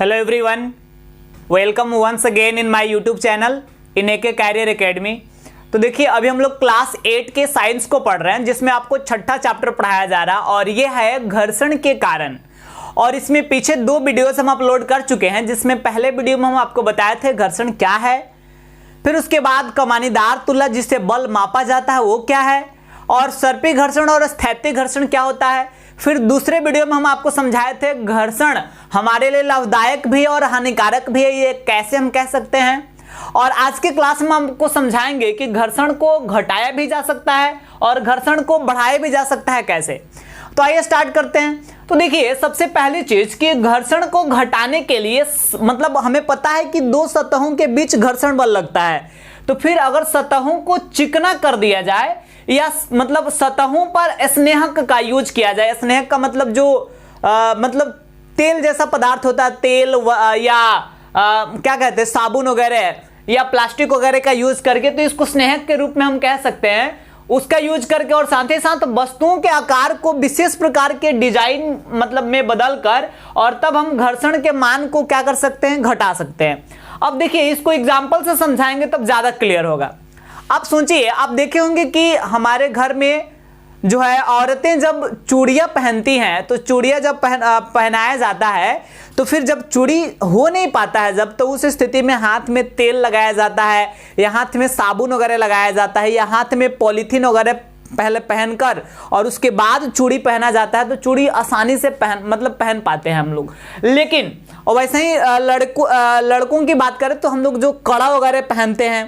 Hello everyone, welcome once again in my YouTube channel in AK career academy. तो देखिए, अभी हम लोग क्लास 8 के साइंस को पढ़ रहे हैं, जिसमें आपको छठा चैप्टर पढ़ाया जा रहा है और ये है घर्षण के कारण। और इसमें पीछे 2 वीडियोस हम अपलोड कर चुके हैं, जिसमें पहले वीडियो में हम आपको बताए थे घर्षण क्या है, फिर उसके बाद कमानीदार तुला जिससे बल मापा जाता है वो क्या है, और सर्पी घर्षण और स्थैतिक घर्षण क्या होता है। फिर दूसरे वीडियो में हम आपको समझाए थे घर्षण हमारे लिए लाभदायक भी और हानिकारक भी है, ये कैसे हम कह सकते हैं। और आज के क्लास में हम आपको समझाएंगे कि घर्षण को घटाया भी जा सकता है और घर्षण को बढ़ाया भी जा सकता है कैसे। तो आइए स्टार्ट करते हैं। तो देखिए, सबसे पहली चीज कि घर्षण को घटाने के लिए मतलब हमें पता है कि 2 सतहों के बीच घर्षण बल लगता है। तो फिर अगर सतहों को चिकना कर दिया जाए या मतलब सतहों पर स्नेहक का यूज किया जाए, स्नेहक का मतलब जो मतलब तेल जैसा पदार्थ होता है, तेल या क्या कहते हैं साबुन वगैरह या प्लास्टिक वगैरह का यूज करके, तो इसको स्नेहक के रूप में हम कह सकते हैं। उसका यूज करके और साथ ही साथ वस्तुओं के आकार को विशेष प्रकार के डिजाइन मतलब में बदल कर, और तब हम घर्षण के मान को क्या कर सकते हैं, घटा सकते हैं। अब देखिए, इसको एग्जाम्पल से समझाएंगे तब ज्यादा क्लियर होगा। आप सोचिए, आप देखे होंगे कि हमारे घर में जो है औरतें जब चूड़ियां पहनती हैं, तो चूड़ियां जब पहनाया जाता है, तो फिर जब चूड़ी हो नहीं पाता है जब, तो उस स्थिति में हाथ में तेल लगाया जाता है या हाथ में साबुन वगैरह लगाया जाता है या हाथ में पॉलीथीन वगैरह पहले पहनकर और उसके बाद चूड़ी पहना जाता है, तो चूड़ी आसानी से पहन पाते हैं हम लोग। लेकिन और वैसे ही लड़कों की बात करें तो हम लोग जो कड़ा वगैरह पहनते हैं,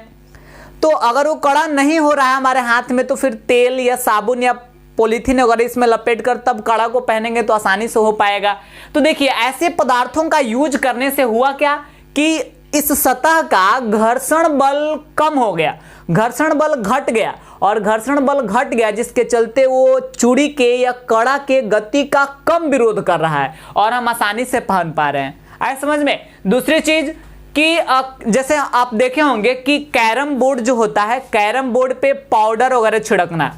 तो अगर वो कड़ा नहीं हो रहा है हमारे हाथ में, तो फिर तेल या साबुन या पॉलीथीन वगैरह इसमें लपेटकर तब कड़ा को पहनेंगे तो आसानी से हो पाएगा। तो देखिए, ऐसे पदार्थों का यूज करने से हुआ क्या कि इस सतह का घर्षण बल कम हो गया, घर्षण बल घट गया, और घर्षण बल घट गया जिसके चलते वो चूड़ी के या कड़ा के गति का कम विरोध कर रहा है और हम आसानी से पहन पा रहे हैं। आए समझ में। दूसरी चीज कि जैसे आप देखे होंगे कि कैरम बोर्ड जो होता है, कैरम बोर्ड पे पाउडर वगैरह छिड़कना,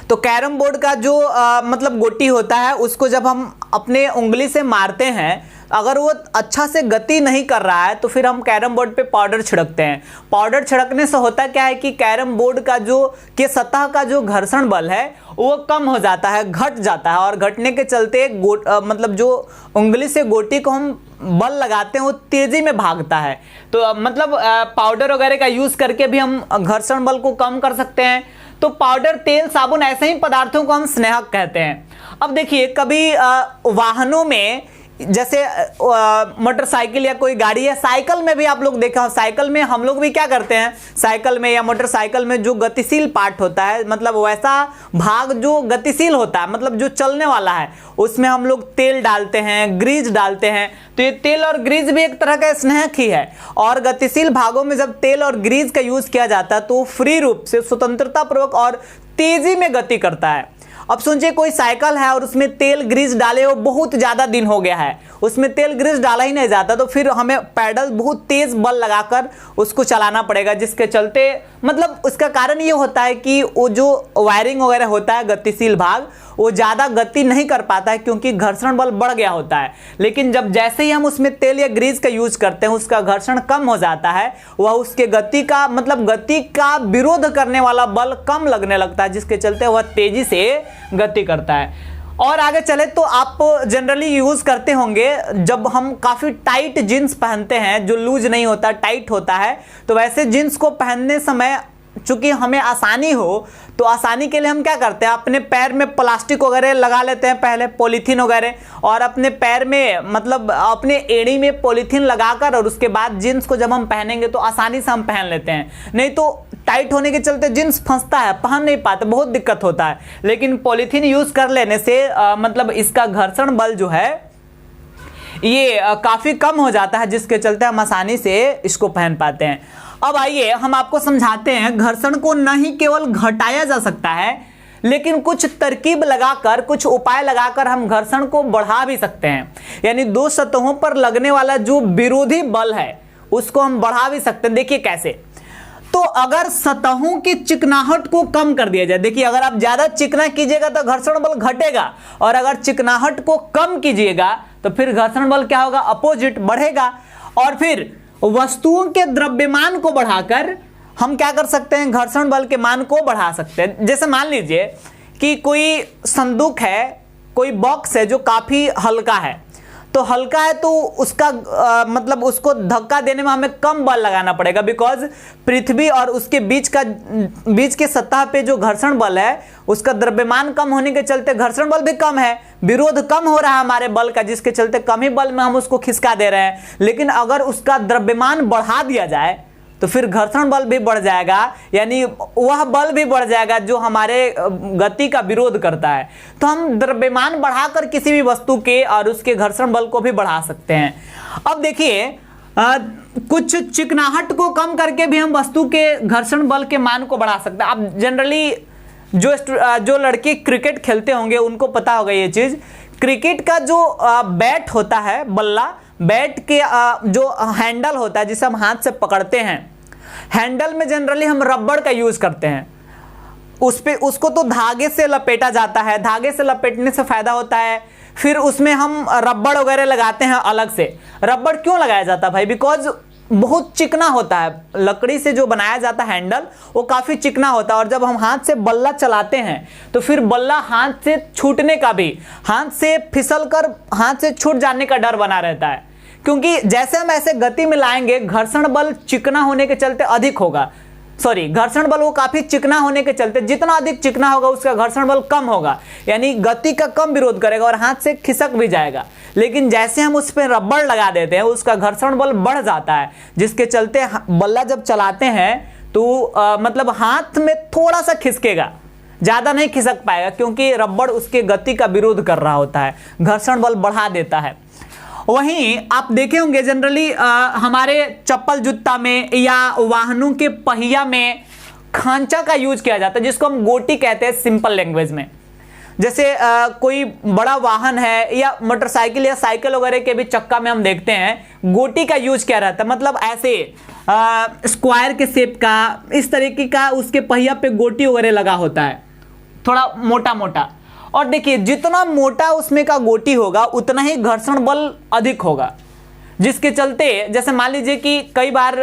तो कैरम बोर्ड का जो मतलब गोटी होता है, उसको जब हम अपने उंगली से मारते हैं, अगर वो अच्छा से गति नहीं कर रहा है, तो फिर हम कैरम बोर्ड पे पाउडर छिड़कते हैं। पाउडर छिड़कने से होता क्या है कि कैरम बोर्ड का जो के सतह का जो घर्षण बल है वो कम हो जाता है, घट जाता है, और घटने के चलते मतलब जो उंगली से गोटी को हम बल लगाते हैं वो तेजी में भागता है। तो मतलब पाउडर वगैरह का यूज करके भी हम घर्षण बल को कम कर सकते हैं। तो पाउडर, तेल, साबुन ऐसे ही पदार्थों को हम स्नेहक कहते हैं। अब देखिए, कभी वाहनों में जैसे मोटरसाइकिल या कोई गाड़ी है, साइकिल में भी आप लोग देखा हो, साइकिल में हम लोग भी क्या करते हैं, साइकिल में या मोटरसाइकिल में जो गतिशील पार्ट होता है, मतलब वैसा भाग जो गतिशील होता है, मतलब जो चलने वाला है, उसमें हम लोग तेल डालते हैं, ग्रीज डालते हैं। तो ये तेल और ग्रीज भी एक तरह का स्नेहक ही है, और गतिशील भागों में जब तेल और ग्रीज का यूज किया जाता है तो फ्री रूप से स्वतंत्रता पूर्वक और तेजी में गति करता है। अब सोचिए, कोई साइकिल है और उसमें तेल ग्रीस डाले हो बहुत ज्यादा दिन हो गया है, उसमें तेल ग्रीस डाला ही नहीं जाता, तो फिर हमें पैडल बहुत तेज बल लगाकर उसको चलाना पड़ेगा, जिसके चलते मतलब उसका कारण ये होता है कि वो जो वायरिंग वगैरह होता है, गतिशील भाग, वो ज्यादा गति नहीं कर पाता है क्योंकि घर्षण बल बढ़ गया होता है। लेकिन जब जैसे ही हम उसमें तेल या ग्रीस का यूज करते हैं, उसका घर्षण कम हो जाता है, वह उसके गति का मतलब गति का विरोध करने वाला बल कम लगने लगता है, जिसके चलते वह तेजी से गति करता है। और आगे चले तो आप जनरली यूज करते होंगे, जब हम काफी टाइट जींस पहनते हैं जो लूज नहीं होता, टाइट होता है, तो वैसे जींस को पहनने समय चूंकि हमें आसानी हो, तो आसानी के लिए हम क्या करते हैं, अपने पैर में प्लास्टिक वगैरह लगा लेते हैं, पहले पॉलीथीन वगैरह, और अपने पैर में मतलब अपने एड़ी में पॉलीथीन लगाकर, और उसके बाद जींस को जब हम पहनेंगे तो आसानी से हम पहन लेते हैं। नहीं तो टाइट होने के चलते जींस फंसता है, पहन नहीं पाते, बहुत दिक्कत होता है। लेकिन पॉलीथीन यूज कर लेने से मतलब इसका घर्षण बल जो है ये काफी कम हो जाता है, जिसके चलते हम आसानी से इसको पहन पाते हैं। अब आइए हम आपको समझाते हैं, घर्षण को न ही केवल घटाया जा सकता है, लेकिन कुछ तरकीब लगाकर, कुछ उपाय लगाकर हम घर्षण को बढ़ा भी सकते हैं। यानी 2 सतहों पर लगने वाला जो विरोधी बल है उसको हम बढ़ा भी सकते हैं। देखिए कैसे। तो अगर सतहों की चिकनाहट को कम कर दिया जाए, देखिए अगर आप ज्यादा चिकना कीजिएगा तो घर्षण बल घटेगा, और अगर चिकनाहट को कम कीजिएगा तो फिर घर्षण बल क्या होगा, अपोजिट, बढ़ेगा। और फिर वस्तुओं के द्रव्यमान को बढ़ाकर हम क्या कर सकते हैं, घर्षण बल के मान को बढ़ा सकते हैं। जैसे मान लीजिए कि कोई संदूक है, कोई बॉक्स है जो काफी हल्का है, तो हल्का है तो उसका मतलब उसको धक्का देने में हमें कम बल लगाना पड़ेगा, बिकॉज पृथ्वी और उसके बीच के सतह पे जो घर्षण बल है उसका द्रव्यमान कम होने के चलते घर्षण बल भी कम है, विरोध कम हो रहा है हमारे बल का, जिसके चलते कम ही बल में हम उसको खिसका दे रहे हैं। लेकिन अगर उसका द्रव्यमान बढ़ा दिया जाए तो फिर घर्षण बल भी बढ़ जाएगा, यानी वह बल भी बढ़ जाएगा जो हमारे गति का विरोध करता है। तो हम द्रव्यमान बढ़ाकर किसी भी वस्तु के और उसके घर्षण बल को भी बढ़ा सकते हैं। अब देखिए कुछ चिकनाहट को कम करके भी हम वस्तु के घर्षण बल के मान को बढ़ा सकते हैं। अब जनरली जो लड़के क्रिकेट खेलते होंगे उनको पता होगा ये चीज। क्रिकेट का जो बैट होता है, बल्ला, बैट के जो हैंडल होता है जिसे हम हाथ से पकड़ते हैं, हैंडल में जनरली हम रबड़ का यूज करते हैं। उसको तो धागे से लपेटा जाता है, धागे से लपेटने से फायदा होता है, फिर उसमें हम रबड़ वगैरह लगाते हैं अलग से। रबड़ क्यों लगाया जाता है भाई, बिकॉज बहुत चिकना होता है, लकड़ी से जो बनाया जाता है हैंडल वो काफी चिकना होता है, और जब हम हाथ से बल्ला चलाते हैं तो फिर बल्ला हाथ से छूटने का भी, हाथ से फिसल कर हाथ से छूट जाने का डर बना रहता है, क्योंकि जैसे हम ऐसे गति में लाएंगे घर्षण बल चिकना होने के चलते अधिक होगा, घर्षण बल वो काफी चिकना होने के चलते जितना अधिक चिकना होगा उसका घर्षण बल कम होगा, यानी गति का कम विरोध करेगा और हाथ से खिसक भी जाएगा। लेकिन जैसे हम उस पर रबड़ लगा देते हैं उसका घर्षण बल बढ़ जाता है, जिसके चलते बल्ला जब चलाते हैं तो मतलब हाथ में थोड़ा सा खिसकेगा, ज्यादा नहीं खिसक पाएगा, क्योंकि रबड़ उसके गति का विरोध कर रहा होता है, घर्षण बल बढ़ा देता है। वहीं आप देखे होंगे जनरली हमारे चप्पल जूता में या वाहनों के पहिया में खांचा का यूज किया जाता है, जिसको हम गोटी कहते हैं सिंपल लैंग्वेज में। जैसे कोई बड़ा वाहन है या मोटरसाइकिल या साइकिल वगैरह के भी चक्का में हम देखते हैं गोटी का यूज किया रहता है, मतलब ऐसे स्क्वायर के शेप का, इस तरीके का उसके पहिया पे गोटी वगैरह लगा होता है, थोड़ा मोटा मोटा। और देखिए जितना मोटा उसमें का गोटी होगा उतना ही घर्षण बल अधिक होगा, जिसके चलते जैसे मान लीजिए कि कई बार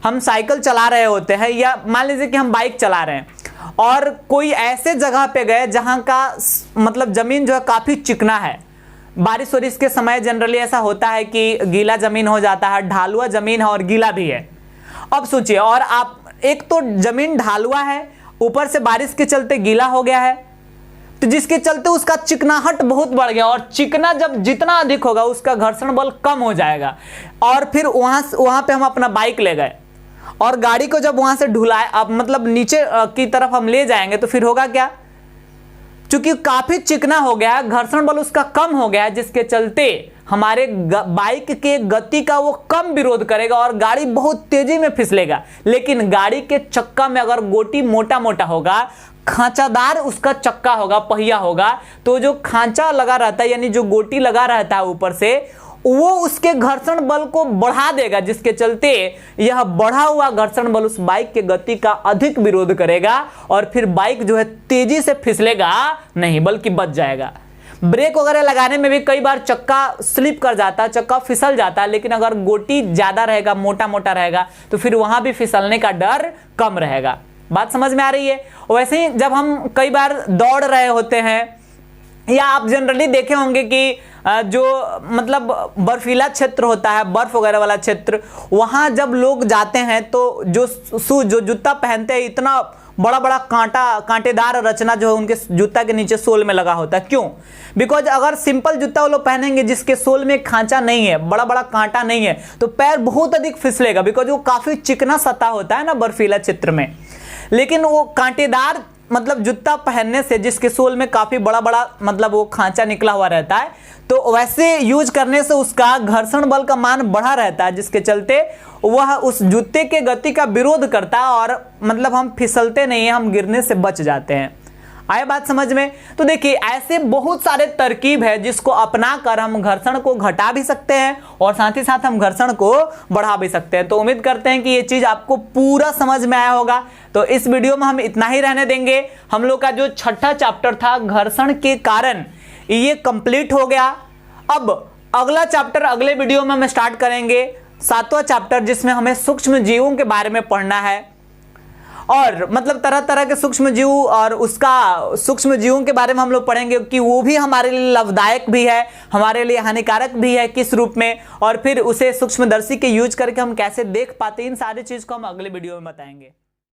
हम साइकिल चला रहे होते हैं या मान लीजिए कि हम बाइक चला रहे हैं और कोई ऐसे जगह पे गए जहां का मतलब जमीन जो है काफी चिकना है, बारिश वारिश के समय जनरली ऐसा होता है कि गीला जमीन हो जाता है, ढालुआ जमीन है और गीला भी है। अब सोचिए, और आप एक तो जमीन ढालुआ है, ऊपर से बारिश के चलते गीला हो गया है, तो जिसके चलते उसका चिकनाहट बहुत बढ़ गया, और चिकना जब जितना अधिक होगा उसका घर्षण बल कम हो जाएगा। और फिर वहां पे हम अपना बाइक ले गए और गाड़ी को जब वहां से ढुलाए, अब मतलब नीचे की तरफ हम ले जाएंगे तो फिर होगा क्या, चूंकि काफी चिकना हो गया, घर्षण बल उसका कम हो गया, जिसके चलते हमारे बाइक के गति का वो कम विरोध करेगा और गाड़ी बहुत तेजी में फिसलेगा। लेकिन गाड़ी के चक्का में अगर गोटी मोटा मोटा होगा, खांचादार उसका चक्का होगा, पहिया होगा, तो जो खांचा लगा रहता है यानी जो गोटी लगा रहता है ऊपर से, वो उसके घर्षण बल को बढ़ा देगा, जिसके चलते यह बढ़ा हुआ घर्षण बल उस बाइक के गति का अधिक विरोध करेगा और फिर बाइक जो है तेजी से फिसलेगा नहीं बल्कि बच जाएगा। ब्रेक वगैरह लगाने में भी कई बार चक्का स्लिप कर जाता है, चक्का फिसल जाता है, लेकिन अगर गोटी ज्यादा रहेगा, मोटा मोटा रहेगा, तो फिर वहां भी फिसलने का डर कम रहेगा। बात समझ में आ रही है। वैसे ही जब हम कई बार दौड़ रहे होते हैं, या आप जनरली देखे होंगे कि जो मतलब बर्फीला क्षेत्र होता है, बर्फ वगैरह वाला क्षेत्र, वहां जब लोग जाते हैं तो जो जूता पहनते हैं इतना बड़ा बड़ा कांटेदार रचना जो है उनके जूता के नीचे सोल में लगा होता है। क्यों? बिकॉज अगर सिंपल जूता वो लोग पहनेंगे जिसके सोल में खांचा नहीं है, बड़ा बड़ा कांटा नहीं है, तो पैर बहुत अधिक फिसलेगा, बिकॉज वो काफी चिकना सतह होता है ना बर्फीला क्षेत्र में। लेकिन वो कांटेदार मतलब जूता पहनने से जिसके सोल में काफी बड़ा बड़ा मतलब वो खांचा निकला हुआ रहता है, तो वैसे यूज करने से उसका घर्षण बल का मान बढ़ा रहता है, जिसके चलते वह उस जूते के गति का विरोध करता है और मतलब हम फिसलते नहीं है, हम गिरने से बच जाते हैं। आए बात समझ में? तो देखिए ऐसे बहुत सारे तरकीब है जिसको अपना कर हम घर्षण को घटा भी सकते हैं और साथ ही साथ हम घर्षण को बढ़ा भी सकते हैं। तो उम्मीद करते हैं कि ये चीज आपको पूरा समझ में आया होगा। तो इस वीडियो में हम इतना ही रहने देंगे। हम लोग का जो छठा चैप्टर था घर्षण के कारण, ये कंप्लीट हो गया। अब अगला चैप्टर अगले वीडियो में हम स्टार्ट करेंगे, 7वां चैप्टर, जिसमें हमें सूक्ष्म जीवों के बारे में पढ़ना है। और मतलब तरह तरह के सूक्ष्म जीव और उसका सूक्ष्म जीवों के बारे में हम लोग पढ़ेंगे कि वो भी हमारे लिए लाभदायक भी है, हमारे लिए हानिकारक भी है, किस रूप में, और फिर उसे सूक्ष्मदर्शी के यूज करके हम कैसे देख पाते हैं। इन सारी चीज को हम अगले वीडियो में बताएंगे।